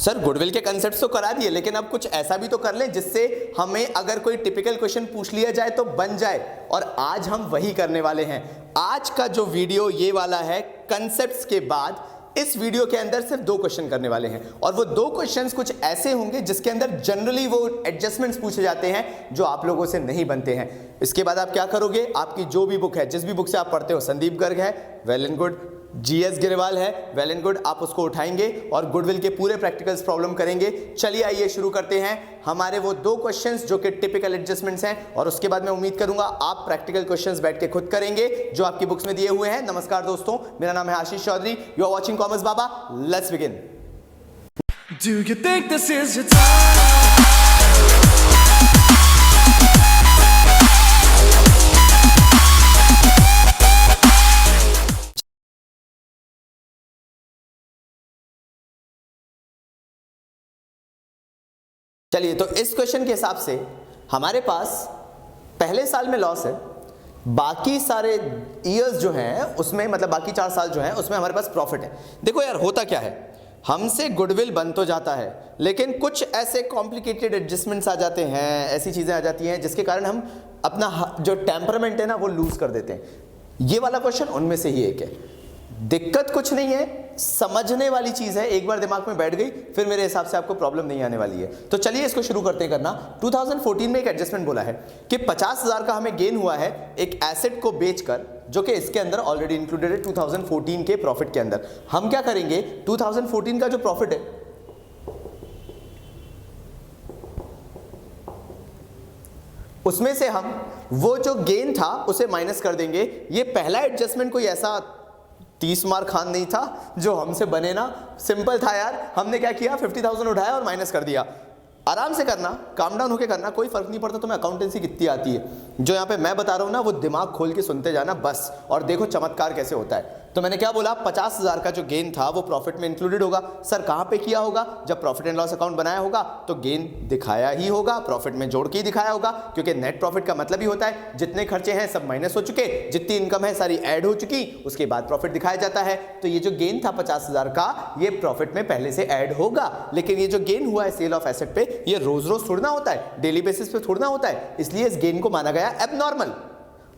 Sir goodwill के concept तो करा दिए, लेकिन अब कुछ ऐसा भी तो कर लें जिससे हमें अगर कोई टिपिकल क्वेश्चन पूछ लिया जाए तो बन जाए, और आज हम वही करने वाले हैं। आज का जो वीडियो ये वाला है, कंसेप्ट्स के बाद इस वीडियो के अंदर सिर्फ 2 क्वेश्चन करने वाले हैं, और वो 2 क्वेश्चंस कुछ ऐसे होंगे जिसके अंदर जनरली वो एडजस्टमेंट्स पूछे जाते हैं जो आप लोगों से नहीं बनते हैं। इसके बाद आप क्या करोगे, आपकी जो भी बुक है, जिस भी बुक से आप पढ़ते हो, संदीप गर्ग है, well and good, GS Grewal है, वेल एंड गुड, आप उसको उठाएंगे और गुडविल के पूरे प्रैक्टिकल्स प्रॉब्लम करेंगे। चलिए आइए शुरू करते हैं हमारे वो 2 क्वेश्चंस जो कि टिपिकल एडजस्टमेंट्स हैं, और उसके बाद मैं उम्मीद करूंगा आप प्रैक्टिकल क्वेश्चंस बैठ के खुद करेंगे जो आपकी बुक्स में दिए हुए हैं। नमस्कार दोस्तों, मेरा नाम है Ashish Chaudhary, you are watching commerce Baba, let's begin. Do you think this is your time? चलिए, तो इस क्वेश्चन के हिसाब से हमारे पास पहले साल में लॉस है, बाकी सारे ईयर्स जो हैं उसमें, मतलब बाकी 4 साल जो हैं उसमें हमारे पास प्रॉफिट है। देखो यार, होता क्या है, हमसे गुडविल बन तो जाता है, लेकिन कुछ ऐसे कॉम्प्लिकेटेड एडजस्टमेंट्स आ जाते हैं, ऐसी चीज़ें आ जाती हैं जिसके कारण हम अपना जो टेम्परामेंट है ना वो लूज कर देते हैं। ये वाला क्वेश्चन उनमें से ही एक है। दिक्कत कुछ नहीं है, समझने वाली चीज है, एक बार दिमाग में बैठ गई फिर मेरे हिसाब से आपको प्रॉब्लम नहीं आने वाली है। तो चलिए इसको शुरू करते हैं करना। 2014 में एक एडजस्टमेंट बोला है कि 50,000 का हमें गेन हुआ है एक एसेट को बेचकर, जो कि इसके अंदर ऑलरेडी इंक्लूडेड है 2014 के प्रॉफिट के अंदर। हम क्या करेंगे, 2014 का जो प्रॉफिट है उसमें से हम वो जो गेन था उसे माइनस कर देंगे। ये पहला एडजस्टमेंट कोई ऐसा 30 मार खान नहीं था जो हमसे बने ना, सिंपल था यार। हमने क्या किया, 50,000 उठाया और माइनस कर दिया। आराम से करना, काम डाउन होके करना, कोई फर्क नहीं पड़ता तुम्हें अकाउंटेंसी कितनी आती है। जो यहाँ पे मैं बता रहा हूँ ना वो दिमाग खोल के सुनते जाना बस, और देखो चमत्कार कैसे होता है। तो मैंने क्या बोला, 50,000 का जो गेन था वो प्रॉफिट में इंक्लूडेड होगा। सर कहाँ पे किया होगा, जब प्रॉफिट एंड लॉस अकाउंट बनाया होगा तो गेन दिखाया ही होगा, प्रॉफिट में जोड़ के ही दिखाया होगा, क्योंकि नेट प्रॉफिट का मतलब ही होता है जितने खर्चे हैं सब माइनस हो चुके, जितनी इनकम है सारी ऐड हो चुकी, उसके बाद प्रॉफिट दिखाया जाता है। तो ये जो गेन था 50,000 का, ये प्रॉफिट में पहले से ऐड होगा। लेकिन ये जो गेन हुआ है सेल ऑफ एसेट पे, ये रोज रोज थोड़ा होता है, डेली बेसिस पे थोड़ा होता है, इसलिए इस गेन को माना गया एबनॉर्मल।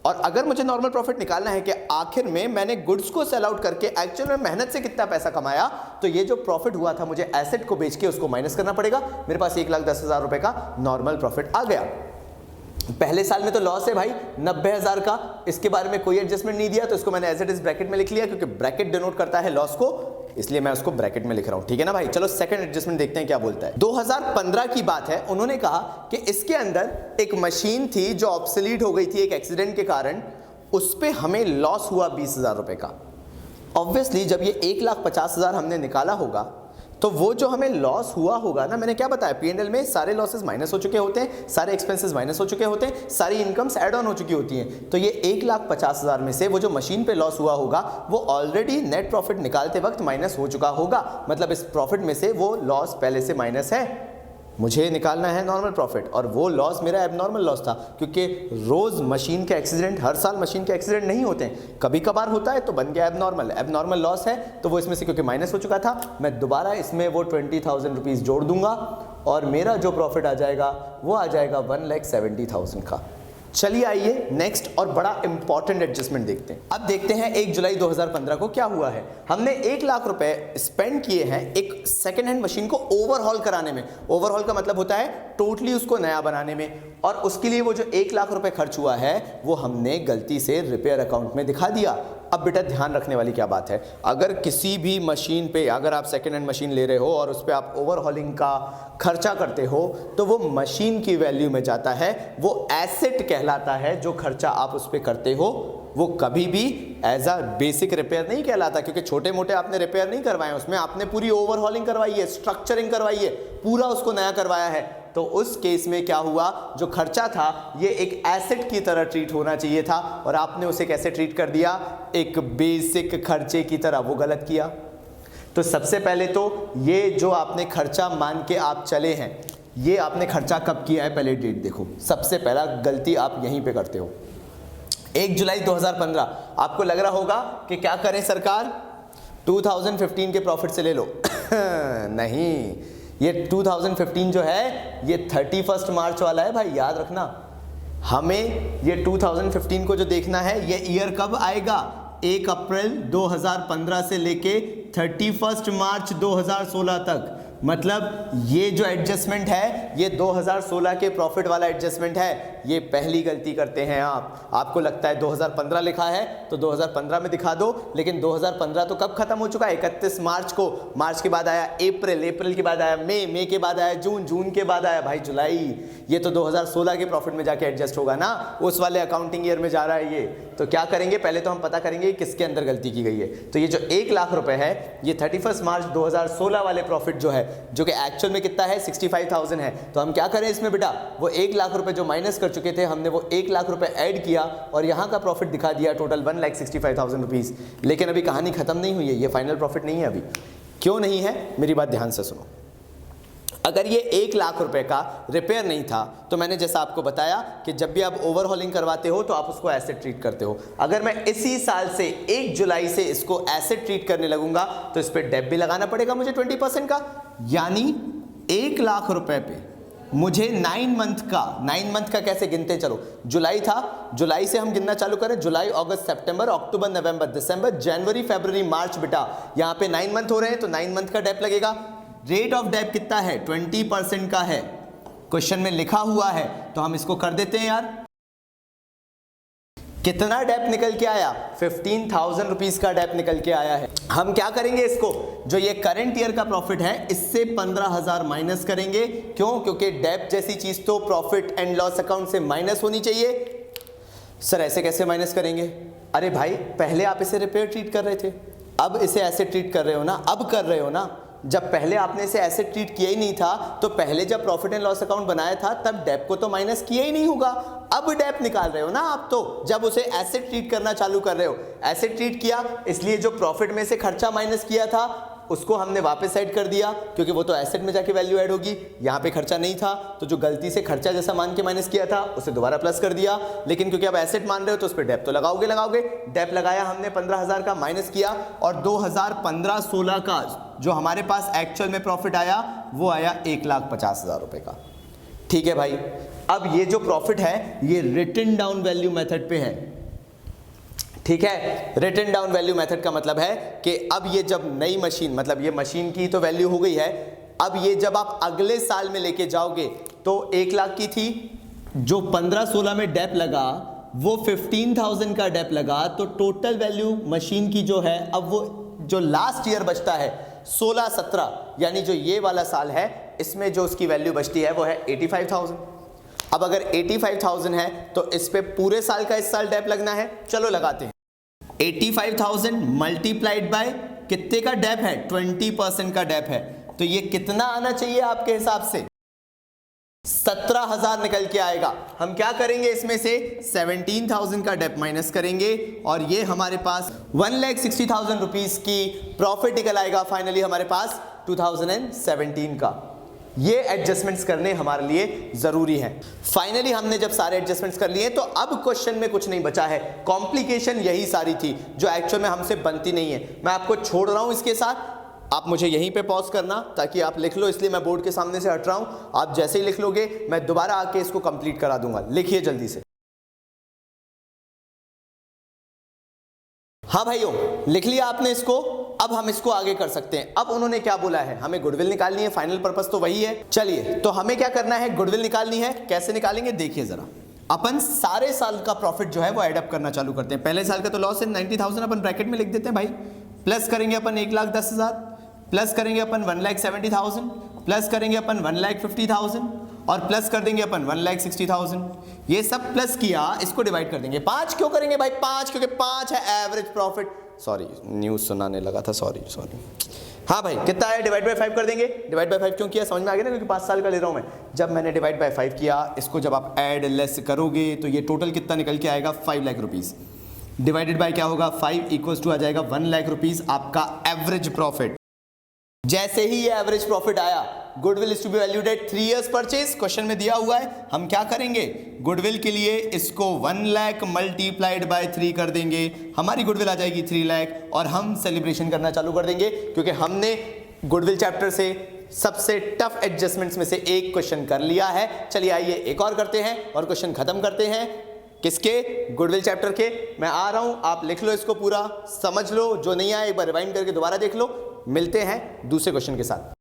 और अगर मुझे नॉर्मल प्रॉफिट निकालना है कि आखिर में मैंने गुड्स को सेल आउट करके एक्चुअल में मेहनत से कितना पैसा कमाया, तो ये जो प्रॉफिट हुआ था मुझे एसेट को बेच के उसको माइनस करना पड़ेगा। मेरे पास 1,10,000 रुपए का नॉर्मल प्रॉफिट आ गया। पहले साल में तो लॉस है भाई 90,000 का, इसके बारे में कोई एडजस्टमेंट नहीं दिया, तो इसको मैंने एज इट इज ब्रैकेट में लिख लिया, क्योंकि ब्रैकेट डिनोट करता है लॉस को, इसलिए मैं उसको ब्रैकेट में लिख रहा हूं। ठीक है ना भाई। चलो सेकंड एडजस्टमेंट देखते हैं क्या बोलता है। 2015 की बात है, उन्होंने कहा कि इसके अंदर एक मशीन थी जो ऑब्सोलीट हो गई थी एक एक्सीडेंट के कारण, उस पर हमें लॉस हुआ 20,000 रुपए का। ऑब्वियसली जब ये 1,50,000 हमने निकाला होगा तो वो जो हमें लॉस हुआ होगा ना, मैंने क्या बताया, P&L में सारे लॉसेस माइनस हो चुके होते हैं, सारे एक्सपेंसेस माइनस हो चुके होते हैं, सारी इनकम्स ऐड ऑन हो चुकी होती हैं। तो ये 1,50,000 में से वो जो मशीन पे लॉस हुआ होगा वो ऑलरेडी नेट प्रॉफिट निकालते वक्त माइनस हो चुका होगा। मतलब इस प्रॉफिट में से वो लॉस पहले से माइनस है। मुझे निकालना है नॉर्मल प्रॉफिट, और वो लॉस मेरा एबनॉर्मल लॉस था, क्योंकि रोज मशीन के एक्सीडेंट, हर साल मशीन के एक्सीडेंट नहीं होते हैं, कभी कभार होता है तो बन गया एबनॉर्मल। एबनॉर्मल लॉस है तो वो इसमें से क्योंकि माइनस हो चुका था, मैं दोबारा इसमें वो 20,000 रुपीज़ जोड़ दूंगा और मेरा जो प्रॉफिट आ जाएगा वो आ जाएगा 1,70,000 का। चलिए आइए नेक्स्ट और बड़ा इंपॉर्टेंट एडजस्टमेंट देखते हैं। अब देखते हैं 1 जुलाई 2015 को क्या हुआ है। हमने 1,00,000 रुपए स्पेंड किए हैं एक सेकेंड हैंड मशीन को ओवरहॉल कराने में। ओवरहॉल का मतलब होता है टोटली उसको नया बनाने में, और उसके लिए वो जो 1,00,000 रुपए खर्च हुआ है वो हमने गलती से रिपेयर अकाउंट में दिखा दिया। अब बेटा ध्यान रखने वाली क्या बात है, अगर किसी भी मशीन पे, अगर आप सेकेंड हैंड मशीन ले रहे हो और उस पर आप ओवरहॉलिंग का खर्चा करते हो तो वो मशीन की वैल्यू में जाता है, वो एसेट कहलाता है। जो खर्चा आप उस पर करते हो वो कभी भी एज अ बेसिक रिपेयर नहीं कहलाता, क्योंकि छोटे मोटे आपने रिपेयर नहीं करवाए, उसमें आपने पूरी ओवरहॉलिंग करवाई है, स्ट्रक्चरिंग करवाई है, पूरा उसको नया करवाया है। तो उस केस में क्या हुआ, जो खर्चा था ये एक एसेट की तरह ट्रीट होना चाहिए था, और आपने उसे कैसे ट्रीट कर दिया, एक बेसिक खर्चे की तरह। वो गलत किया। तो सबसे पहले तो ये जो आपने खर्चा मान के आप चले हैं, ये आपने खर्चा कब किया है पहले डेट देखो। सबसे पहला गलती आप यहीं पे करते हो, 1 जुलाई 2015। आपको लग रहा होगा कि क्या करें सरकार, 2015 के प्रॉफिट से ले लो नहीं, ये 2015 जो है ये 31 मार्च वाला है भाई, याद रखना। हमें ये 2015 को जो देखना है, ये ईयर कब आएगा, 1 अप्रैल 2015 से लेके 31 मार्च 2016 तक। मतलब ये जो एडजस्टमेंट है ये 2016 के प्रॉफिट वाला एडजस्टमेंट है। ये पहली गलती करते हैं आप। आपको लगता है 2015 लिखा है तो 2015 में दिखा दो, लेकिन 2015 तो कब खत्म हो चुका है, 31 मार्च को। मार्च के बाद आया अप्रैल, अप्रैल के बाद आया मई के बाद आया जून, जून के बाद आया भाई जुलाई। ये तो 2016 के प्रॉफिट में जाके एडजस्ट होगा ना, उस वाले अकाउंटिंग ईयर में जा रहा है ये। तो क्या करेंगे, पहले तो हम पता करेंगे किसके अंदर गलती की गई है। तो ये जो 1 लाख रुपए है ये 31 मार्च 2016 वाले प्रॉफिट जो है, जो कि एक्चुअल में कितना है 65,000 है। तो हम क्या करें इसमें बेटा, वो 1 लाख रुपए जो माइनस कर चुके थे हमने वो 1 लाख रुपए ऐड किया और यहाँ का प्रॉफिट दिखा दिया टोटल 1,65,000 रुपीज। लेकिन अभी कहानी खत्म नहीं हुई है, ये फाइनल प्रॉफिट नहीं है अभी। क्यों नहीं है, मेरी बात ध्यान से सुनो। अगर ये 1 लाख रुपए का रिपेयर नहीं था तो मैंने जैसा आपको बताया कि जब भी आप ओवरहॉलिंग करवाते हो तो आप उसको एसेट ट्रीट करते हो। अगर मैं इसी साल से 1 जुलाई से इसको एसेट ट्रीट करने लगूंगा तो इस पर डेप भी लगाना पड़ेगा मुझे 20% का। यानी 1 लाख रुपए पे मुझे 9 मंथ का कैसे गिनते, चलो जुलाई था, जुलाई से हम गिनना चालू करें, जुलाई अगस्त सितंबर अक्टूबर नवंबर दिसंबर जनवरी फरवरी मार्च। बेटा यहाँ पे 9 मंथ हो रहे हैं तो 9 मंथ का डेप लगेगा। रेट ऑफ डेप कितना है, 20% का है, क्वेश्चन में लिखा हुआ है। तो हम इसको कर देते हैं यार। कितना डेप निकल के आया, 15,000 रुपीज का डेप निकल के आया है। हम क्या करेंगे, इसको जो ये करंट ईयर का प्रॉफिट है इससे 15,000 माइनस करेंगे। क्यों, क्योंकि डेप जैसी चीज तो प्रॉफिट एंड लॉस अकाउंट से माइनस होनी चाहिए। सर ऐसे कैसे माइनस करेंगे, अरे भाई पहले आप इसे रिपेयर ट्रीट कर रहे थे, अब इसे ऐसे ट्रीट कर रहे हो ना, अब कर रहे हो ना। जब पहले आपने इसे ऐसे ट्रीट किया ही नहीं था तो पहले जब प्रॉफिट एंड लॉस अकाउंट बनाया था तब डेप को तो माइनस किया ही नहीं होगा। अब डेप निकाल रहे हो ना आप, तो जब उसे एसेट ट्रीट करना चालू कर रहे हो, एसेट ट्रीट किया इसलिए जो प्रॉफिट में से खर्चा माइनस किया था उसको हमने वापस ऐड कर दिया, क्योंकि वो तो एसेट में जाके वैल्यू ऐड होगी। यहाँ पे खर्चा नहीं था तो जो गलती से खर्चा जैसा मान के माइनस किया था उसे दोबारा प्लस कर दिया। लेकिन क्योंकि आप एसेट मान रहे हो तो उस पर डेप तो लगाओगे। डेप लगाया हमने 15,000 का, माइनस किया और 2015-16 का जो हमारे पास एक्चुअल में प्रॉफिट आया वो आया 1,50,000 रुपए का। ठीक है भाई, अब ये जो प्रॉफिट है ये रिटन डाउन वैल्यू मेथड पे है। ठीक है, रिटन डाउन वैल्यू मेथड का मतलब है कि अब ये जब नई मशीन, मतलब ये मशीन की तो वैल्यू हो गई है, अब ये जब आप अगले साल में लेके जाओगे तो 1 लाख की थी, जो 15-16 में डेप लगा वो 15,000 का डेप लगा, तो टोटल वैल्यू मशीन की जो है अब वो जो लास्ट ईयर बचता है 16-17, यानी जो ये वाला साल है इसमें जो उसकी वैल्यू बचती है वो है 85,000। अब अगर 85,000 है तो इस पे पूरे साल का इस साल डेप लगना है। चलो लगाते हैं, 85,000 मल्टीप्लाइड बाय कितने का डेप है, 20% का डेप है, तो ये कितना आना चाहिए आपके हिसाब से, 17,000 निकल के आएगा। हम क्या करेंगे, इसमें से 17,000 का डेप माइनस करेंगे और ये हमारे पास 1,60,000 रुपीज की प्रॉफिट निकल आएगा फाइनली हमारे पास 2017 का। ये एडजस्टमेंट्स करने हमारे लिए जरूरी है। फाइनली हमने जब सारे एडजस्टमेंट्स कर लिए तो अब क्वेश्चन में कुछ नहीं बचा है, कॉम्प्लिकेशन यही सारी थी जो एक्चुअल में हमसे बनती नहीं है। मैं आपको छोड़ रहा हूं इसके साथ, आप मुझे यहीं पे पॉज करना ताकि आप लिख लो, इसलिए मैं बोर्ड के सामने से हट रहा हूं। आप जैसे ही लिख लोगे मैं दोबारा आके इसको कंप्लीट करा दूंगा। लिखिए जल्दी से। हाँ भाइयों, लिख लिया आपने इसको, अब हम इसको आगे कर सकते हैं। अब उन्होंने क्या बोला है, हमें गुडविल निकालनी है, फाइनल पर्पस तो वही है। चलिए, तो हमें क्या करना है, गुडविल निकालनी है। कैसे निकालेंगे देखिए जरा। अपन सारे साल का प्रॉफिट जो है वो एड अप करना चालू करते हैं। पहले साल का तो लॉस है 90,000, अपन ब्रैकेट में लिख देते हैं भाई, प्लस करेंगे अपन 1,10,000, प्लस करेंगे अपन 1,70,000, प्लस करेंगे अपन 1,50,000 और प्लस कर देंगे अपन 1,60,000। ये सब प्लस किया, इसको डिवाइड कर देंगे। 5 क्यों करेंगे भाई, 5 क्योंकि 5 है एवरेज प्रॉफिट। सॉरी, न्यूज़ सुनाने लगा था, सॉरी। हाँ भाई, कितना है, डिवाइड बाय 5 कर देंगे। डिवाइड बाय 5 क्यों किया, समझ में आ गया ना, क्योंकि 5 साल का ले रहा हूँ मैं। जब मैंने डिवाइड बाय 5 किया, इसको जब आप ऐड लेस करोगे तो ये टोटल कितना निकल के आएगा, 5 लाख रुपीज़। डिवाइडेड बाय क्या होगा, 5 इक्वल्स टू आ जाएगा 1 लाख रुपीज़ आपका एवरेज प्रॉफिट। जैसे ही ये एवरेज प्रॉफिट आया, goodwill is to be valued at 3 years purchase, question में दिया हुआ है। हम क्या करेंगे, गुडविल के लिए इसको 1 लाख मल्टीप्लाइड बाय 3 कर देंगे, हमारी गुडविल आ जाएगी 3 लाख और हम सेलिब्रेशन करना चालू कर देंगे, क्योंकि हमने गुडविल चैप्टर से सबसे टफ एडजस्टमेंट्स में से एक क्वेश्चन कर लिया है। चलिए आइए एक और करते हैं और क्वेश्चन खत्म करते हैं। किसके? गुडविल चैप्टर के। मैं आ रहा हूं, आप लिख लो इसको पूरा, समझ लो, जो नहीं आया एक बार रिवाइंड करके दोबारा देख लो। मिलते हैं दूसरे क्वेश्चन के साथ।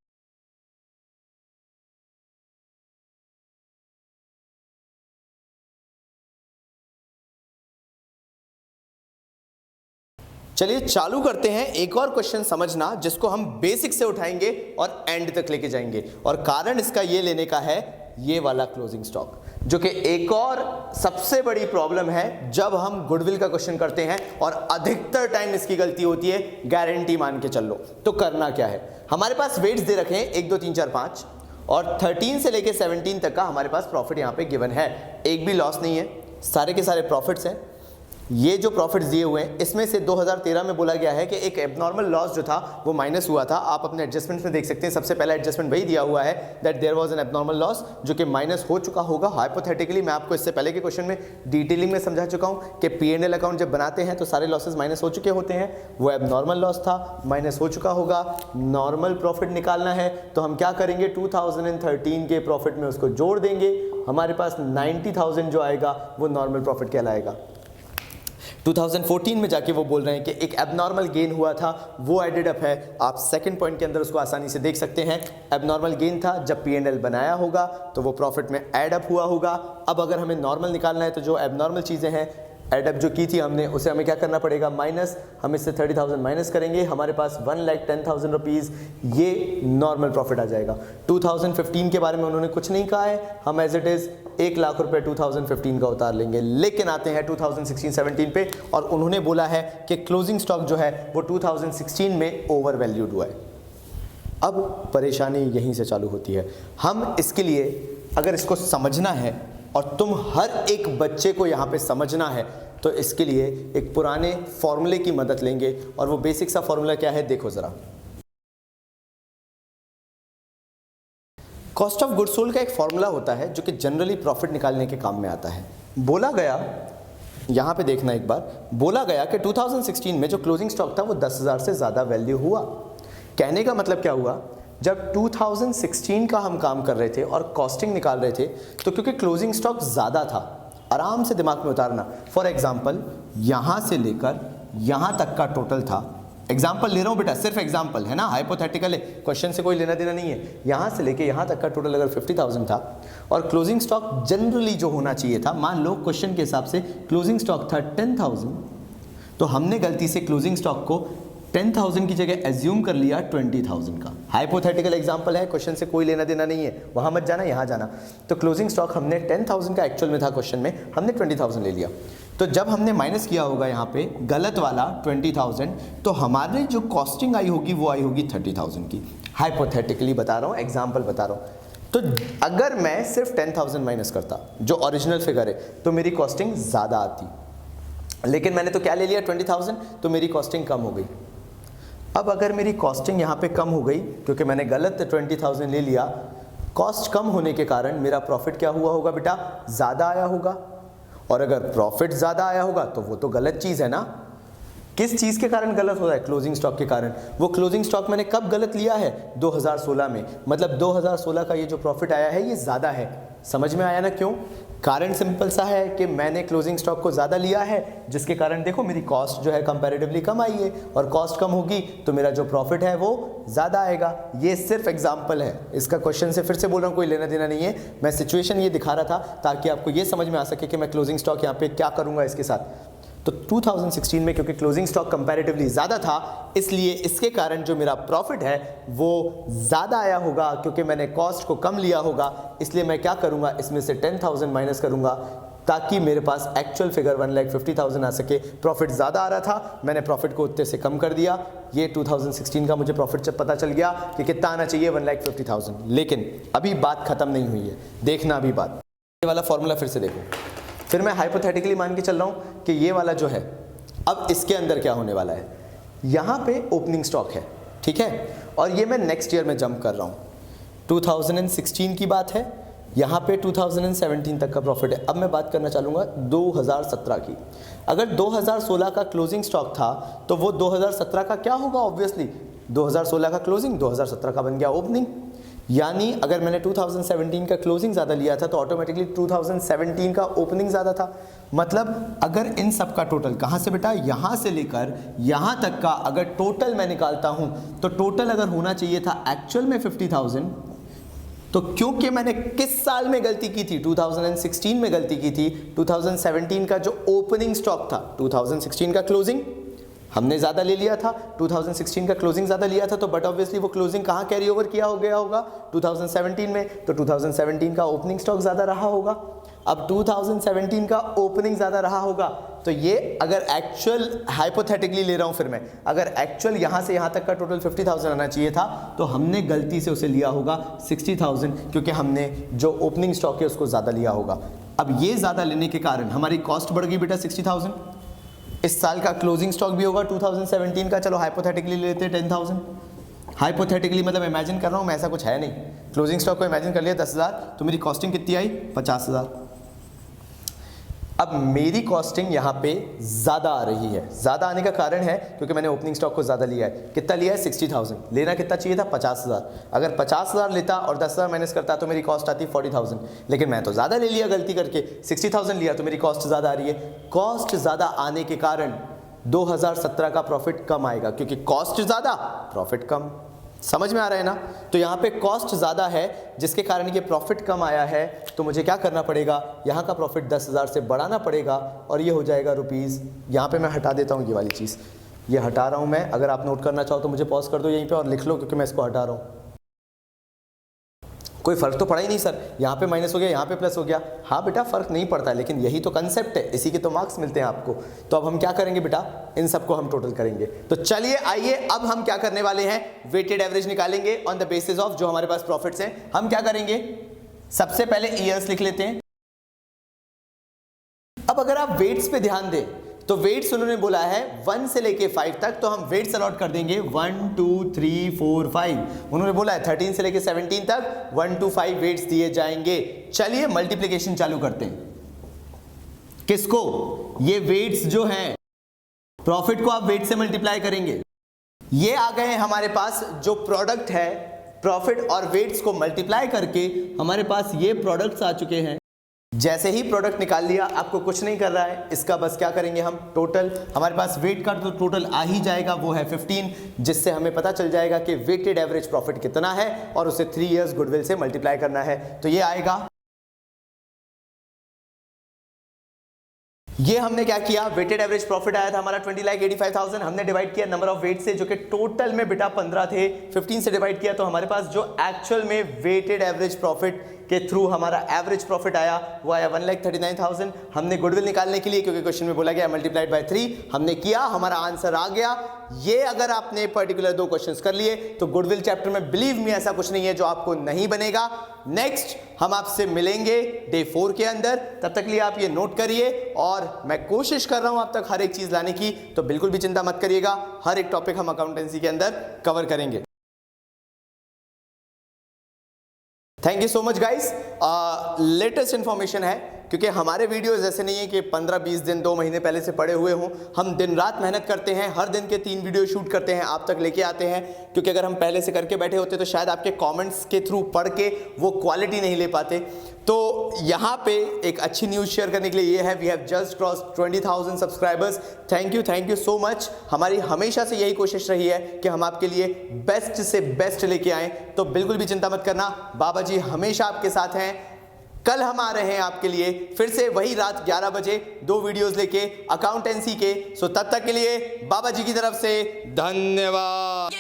चलिए चालू करते हैं एक और क्वेश्चन समझना, जिसको हम बेसिक से उठाएंगे और एंड तक लेके जाएंगे। और कारण इसका ये लेने का है, ये वाला क्लोजिंग स्टॉक, जो कि एक और सबसे बड़ी प्रॉब्लम है जब हम गुडविल का क्वेश्चन करते हैं और अधिकतर टाइम इसकी गलती होती है। गारंटी मान के चल लो। तो करना क्या है, हमारे पास वेट्स दे रखे हैं 1 2 3 4 5 और 13 से लेके 17 तक का हमारे पास प्रॉफिट यहाँ पे गिवन है। एक भी लॉस नहीं है, सारे के सारे प्रॉफिट्स हैं। ये जो प्रॉफिट्स दिए हुए हैं इसमें से 2013 में बोला गया है कि एक एबनॉर्मल लॉस जो था वो माइनस हुआ था। आप अपने एडजस्टमेंट्स में देख सकते हैं, सबसे पहला एडजस्टमेंट वही दिया हुआ है that there was an abnormal loss, जो कि माइनस हो चुका होगा हाइपोथेटिकली। मैं आपको इससे पहले के क्वेश्चन में डिटेलिंग में समझा चुका हूं कि P&L अकाउंट जब बनाते हैं तो सारे लॉसेस माइनस हो चुके होते हैं। वो एबनॉर्मल लॉस था, माइनस हो चुका होगा। नॉर्मल प्रॉफिट निकालना है तो हम क्या करेंगे, 2013 के प्रॉफिट में उसको जोड़ देंगे। हमारे पास 90,000 जो आएगा वो नॉर्मल प्रॉफिट कहलाएगा। 2014 में जाके वो बोल रहे हैं कि एक एबनॉर्मल गेन हुआ था, वो एडेड अप है। आप सेकंड पॉइंट के अंदर उसको आसानी से देख सकते हैं। एबनॉर्मल गेन था, जब P&L बनाया होगा तो वो प्रॉफिट में ऐड अप हुआ होगा। अब अगर हमें नॉर्मल निकालना है तो जो एबनॉर्मल चीज़ें हैं एड अप जो की थी हमने, उसे हमें क्या करना पड़ेगा, माइनस। हम इससे 30,000 माइनस करेंगे, हमारे पास 1,10,000 रुपीज़ ये नॉर्मल प्रॉफिट आ जाएगा। 2015 के बारे में उन्होंने कुछ नहीं कहा है, हम एज इट इज़ 1 लाख रुपए 2015 का उतार लेंगे। लेकिन आते हैं 2016-17 पे और उन्होंने बोला है कि क्लोजिंग स्टॉक जो है वो 2016 में ओवर वैल्यूड हुआ है। अब परेशानी यहीं से चालू होती है। हम इसके लिए अगर इसको समझना है और तुम हर एक बच्चे को यहाँ पे समझना है तो इसके लिए एक पुराने फॉर्मूले की मदद लेंगे। और वो बेसिक सा फॉर्मूला क्या है, देखो ज़रा। कॉस्ट ऑफ गुड सोल्ड का एक फॉर्मूला होता है जो कि जनरली प्रॉफिट निकालने के काम में आता है। बोला गया, यहाँ पे देखना एक बार, बोला गया कि 2016 में जो क्लोजिंग स्टॉक था वो 10,000 से ज़्यादा वैल्यू हुआ। कहने का मतलब क्या हुआ, जब 2016 का हम काम कर रहे थे और कॉस्टिंग निकाल रहे थे तो क्योंकि क्लोजिंग स्टॉक ज़्यादा था, आराम से दिमाग में उतारना। फॉर एग्जाम्पल यहाँ से लेकर यहाँ तक का टोटल था, एग्जाम्पल ले रहा हूँ बेटा, सिर्फ एग्जाम्पल है ना, हाइपोथेटिकल है, क्वेश्चन से कोई लेना देना नहीं है। यहाँ से लेके यहाँ तक का टोटल अगर 50,000 था और क्लोजिंग स्टॉक जनरली जो होना चाहिए था, मान लो क्वेश्चन के हिसाब से क्लोजिंग स्टॉक था 10,000, तो हमने गलती से क्लोजिंग स्टॉक को 10,000 की जगह एज्यूम कर लिया 20,000 का। हाइपोथेटिकल एग्जाम्पल है, क्वेश्चन से कोई लेना देना नहीं है, वहाँ मत जाना, यहाँ जाना। तो क्लोजिंग स्टॉक हमने 10,000 का एक्चुअल में था क्वेश्चन में, हमने 20,000 ले लिया। तो जब हमने माइनस किया होगा यहाँ पे गलत वाला 20,000, तो हमारी जो कॉस्टिंग आई होगी वो आई होगी 30,000 की। हाइपोथेटिकली बता रहा हूँ, एग्जाम्पल बता रहा हूँ। तो अगर मैं सिर्फ 10,000 माइनस करता जो ओरिजिनल फिगर है तो मेरी कॉस्टिंग ज़्यादा आती, लेकिन मैंने तो क्या ले लिया 20,000, तो मेरी कॉस्टिंग कम हो गई। अब अगर मेरी कॉस्टिंग यहाँ पे कम हो गई क्योंकि मैंने गलत 20,000 ले लिया, कॉस्ट कम होने के कारण मेरा प्रॉफिट क्या हुआ होगा बेटा, ज़्यादा आया होगा। और अगर प्रॉफिट ज़्यादा आया होगा तो वो तो गलत चीज़ है ना। किस चीज़ के कारण गलत हो रहा है, क्लोजिंग स्टॉक के कारण। वो क्लोजिंग स्टॉक मैंने कब गलत लिया है, 2016 में, मतलब 2016 का ये जो प्रॉफिट आया है ये ज़्यादा है। समझ में आया ना क्यों? कारण सिंपल सा है कि मैंने क्लोजिंग स्टॉक को ज़्यादा लिया है, जिसके कारण देखो मेरी कॉस्ट जो है कंपैरेटिवली कम आई है, और कॉस्ट कम होगी तो मेरा जो प्रॉफिट है वो ज़्यादा आएगा। ये सिर्फ एग्जाम्पल है, इसका क्वेश्चन से फिर से बोल रहा हूँ, कोई लेना देना नहीं है। मैं सिचुएशन ये दिखा रहा था ताकि आपको ये समझ में आ सके कि मैं क्लोजिंग स्टॉक यहाँ पे क्या करूँगा इसके साथ। तो 2016 में क्योंकि क्लोजिंग स्टॉक कंपैरेटिवली ज़्यादा था, इसलिए इसके कारण जो मेरा प्रॉफिट है वो ज़्यादा आया होगा, क्योंकि मैंने कॉस्ट को कम लिया होगा। इसलिए मैं क्या करूँगा, इसमें से 10,000 माइनस करूँगा ताकि मेरे पास एक्चुअल फिगर 1,50,000 आ सके। प्रॉफिट ज़्यादा आ रहा था, मैंने प्रॉफिट को उतने से कम कर दिया। ये 2016 का मुझे प्रॉफिट जब पता चल गया कि कितना आना चाहिए, 1,50,000। लेकिन अभी बात ख़त्म नहीं हुई है, देखना अभी बात। ये वाला फॉर्मूला फिर से देखो, फिर मैं हाइपोथेटिकली मान के चल रहा हूँ कि ये वाला जो है, अब इसके अंदर क्या होने वाला है, यहाँ पे ओपनिंग स्टॉक है, ठीक है, और ये मैं नेक्स्ट ईयर में जंप कर रहा हूँ। 2016 की बात है, यहाँ पे 2017 तक का प्रॉफिट है। अब मैं बात करना चाहूँगा 2017 की। अगर 2016 का क्लोजिंग स्टॉक था तो वो 2017 का क्या होगा, ऑब्वियसली 2016 का क्लोजिंग 2017 का बन गया ओपनिंग। यानी अगर मैंने 2017 का क्लोजिंग ज़्यादा लिया था तो ऑटोमेटिकली 2017 का ओपनिंग ज़्यादा था। मतलब अगर इन सब का टोटल कहाँ से बेटा, यहाँ से लेकर यहाँ तक का अगर टोटल मैं निकालता हूँ तो टोटल अगर होना चाहिए था एक्चुअल में 50,000, तो क्योंकि मैंने किस साल में गलती की थी, 2016 में गलती की थी। 2017 का जो ओपनिंग स्टॉक था, 2016 का क्लोजिंग हमने ज़्यादा ले लिया था, 2016 का क्लोजिंग ज़्यादा लिया था, तो बट ऑब्वियसली वो क्लोजिंग कहाँ कैरी ओवर किया हो गया होगा 2017 में, तो 2017 का ओपनिंग स्टॉक ज़्यादा रहा होगा। अब 2017 का ओपनिंग ज़्यादा रहा होगा तो ये अगर एक्चुअल हाइपोथेटिकली ले रहा हूँ, फिर मैं अगर एक्चुअल यहाँ से यहाँ तक का टोटल 50,000 आना चाहिए था तो हमने गलती से उसे लिया होगा 60,000, क्योंकि हमने जो ओपनिंग स्टॉक है उसको ज़्यादा लिया होगा। अब ये ज़्यादा लेने के कारण हमारी कॉस्ट बढ़ गई बेटा 60,000। इस साल का क्लोजिंग स्टॉक भी होगा 2017 का, चलो हाइपोथेटिकली लेते हैं 10,000। हाइपोथेटिकली मतलब इमेजिन कर रहा हूँ मैं, ऐसा कुछ है नहीं। क्लोजिंग स्टॉक को इमेजिन कर लिया 10,000, तो मेरी कॉस्टिंग कितनी आई 50,000। अब मेरी कॉस्टिंग यहाँ पे ज़्यादा आ रही है। ज़्यादा आने का कारण है क्योंकि मैंने ओपनिंग स्टॉक को ज़्यादा लिया है। कितना लिया है 60,000, लेना कितना चाहिए था 50,000। अगर 50,000 लेता और 10,000 माइनस करता तो मेरी कॉस्ट आती 40,000, लेकिन मैं तो ज़्यादा ले लिया गलती करके, 60,000 लिया तो मेरी कॉस्ट ज़्यादा आ रही है। कॉस्ट ज़्यादा आने के कारण 2017 का प्रॉफिट कम आएगा, क्योंकि कॉस्ट ज़्यादा प्रॉफिट कम। समझ में आ रहा है ना। तो यहाँ पे कॉस्ट ज़्यादा है जिसके कारण ये प्रॉफिट कम आया है, तो मुझे क्या करना पड़ेगा, यहाँ का प्रॉफिट 10,000 से बढ़ाना पड़ेगा और ये हो जाएगा रुपीज़। यहाँ पे मैं हटा देता हूँ ये वाली चीज़, ये हटा रहा हूँ मैं। अगर आप नोट करना चाहो तो मुझे पॉज कर दो यहीं पे और लिख लो, क्योंकि मैं इसको हटा रहा हूँ। कोई फर्क तो पड़ा ही नहीं सर, यहाँ पे माइनस हो गया यहाँ पे प्लस हो गया। हाँ बेटा फर्क नहीं पड़ता, लेकिन यही तो कंसेप्ट है, इसी के तो मार्क्स मिलते हैं आपको। तो अब हम क्या करेंगे बेटा, इन सबको हम टोटल करेंगे। तो चलिए आइए अब हम क्या करने वाले हैं, वेटेड एवरेज निकालेंगे ऑन द बेसिस ऑफ जो हमारे पास प्रॉफिट्स हैं। हम क्या करेंगे, सबसे पहले ईयर्स लिख लेते हैं। अब अगर आप वेट्स पे ध्यान दें तो वेट्स उन्होंने बोला है 1 से लेके 5 तक, तो हम वेट्स अलॉट कर देंगे 1 2 3 4 5। उन्होंने बोला है 13 से लेके 17 तक 1 to 5 वेट्स दिए जाएंगे। चलिए मल्टीप्लिकेशन चालू करते हैं। किसको, ये वेट्स जो हैं, प्रॉफिट को आप वेट से मल्टीप्लाई करेंगे। ये आ गए हैं हमारे पास जो प्रोडक्ट है, प्रॉफिट और वेट्स को मल्टीप्लाई करके हमारे पास ये प्रोडक्ट्स आ चुके हैं। जैसे ही प्रोडक्ट निकाल लिया, आपको कुछ नहीं कर रहा है, इसका बस क्या करेंगे हम, टोटल हमारे पास वेट का तो टोटल आ ही जाएगा, वो है 15, जिससे हमें पता चल जाएगा कि वेटेड एवरेज प्रॉफिट कितना है और उसे 3 इयर्स गुडविल से मल्टीप्लाई करना है। तो ये आएगा, ये हमने क्या किया, वेटेड एवरेज प्रॉफिट आया था हमारा 20,85,000, हमने डिवाइड किया नंबर ऑफ वेट से जो कि टोटल में बेटा 15 थे, 15 से डिवाइड किया तो हमारे पास जो एक्चुअल में वेटेड एवरेज प्रॉफिट के थ्रू हमारा एवरेज प्रॉफिट आया वो आया 1,39,000। हमने गुडविल निकालने के लिए, क्योंकि क्वेश्चन में बोला गया मल्टीप्लाइड बाय 3, हमने किया, हमारा आंसर आ गया। ये अगर आपने पर्टिकुलर 2 क्वेश्चंस कर लिए तो गुडविल चैप्टर में बिलीव मी ऐसा कुछ नहीं है जो आपको नहीं बनेगा। नेक्स्ट हम आपसे मिलेंगे डे 4 के अंदर, तब तक लिए आप ये नोट करिए और मैं कोशिश कर रहा हूं आप तक हर एक चीज लाने की, तो बिल्कुल भी चिंता मत करिएगा, हर एक टॉपिक हम अकाउंटेंसी के अंदर कवर करेंगे। Thank you so much guys. Latest information है, क्योंकि हमारे वीडियोस ऐसे नहीं है कि 15-20 दिन 2 महीने पहले से पड़े हुए हों। हम दिन रात मेहनत करते हैं, हर दिन के 3 वीडियो शूट करते हैं, आप तक लेके आते हैं, क्योंकि अगर हम पहले से करके बैठे होते तो शायद आपके कमेंट्स के थ्रू पढ़ के वो क्वालिटी नहीं ले पाते। तो यहाँ पे एक अच्छी न्यूज़ शेयर करने के लिए ये है, we have just cross 20,000 subscribers. Thank you so much. हमारी हमेशा से यही कोशिश रही है कि हम आपके लिए बेस्ट से बेस्ट लेके आएँ, तो बिल्कुल भी चिंता मत करना, बाबा जी हमेशा आपके साथ हैं। कल हम आ रहे हैं आपके लिए फिर से वही रात 11 बजे 2 वीडियोस लेके अकाउंटेंसी के। सो तब तक के लिए बाबा जी की तरफ से धन्यवाद।